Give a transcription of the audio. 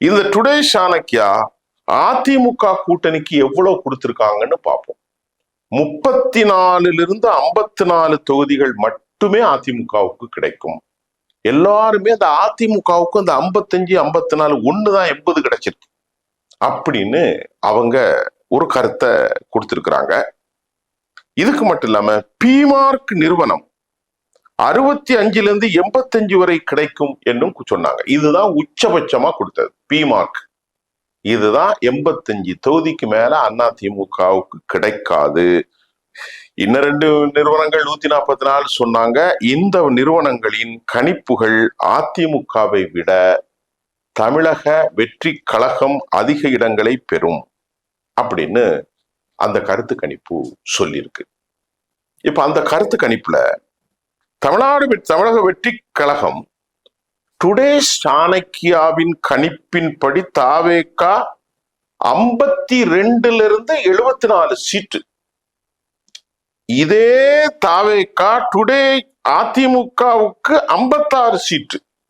இந்த டுடே சாணக்கியா அதிமுக கூட்டணிக்கு எவ்வளவு கொடுத்திருக்காங்கன்னு பார்ப்போம். 34 54 தொகுதிகள் மட்டுமே அதிமுகவுக்கு கிடைக்கும். எல்லாருமே அந்த அதிமுகவுக்கு அந்த 55 54 ஒண்ணுதான் 80 கிடைச்சிருக்கு அப்படின்னு அவங்க ஒரு கருத்தை கொடுத்திருக்கிறாங்க. இதுக்கு மட்டும் இல்லாம பிமார்க் நிறுவனம் 65 85 வரை கிடைக்கும் என்னும் சொன்னாங்க. இதுதான் உச்சபட்சமா கொடுத்தது பிமார்க். இதுதான் 85 தொகுதிக்கு மேல அதிமுகவுக்கு கிடைக்காது. இன்னும் 2 நிறுவனங்கள் 144 சொன்னாங்க. இந்த நிறுவனங்களின் கணிப்புகள் அதிமுகவை விட தமிழக வெற்றி கழகம் அதிக இடங்களை பெறும் அப்படின்னு அந்த கருத்து கணிப்பு சொல்லியிருக்கு. இப்ப அந்த கருத்து கணிப்புல தமிழக வெற்றி கழகம் டுடே சாணக்கியாவின் கணிப்பின்படி தாவேகா 52 74 சீட்டு. இதே தாவேகா டுடே அதிமுகவுக்கு 56 சீட்டு.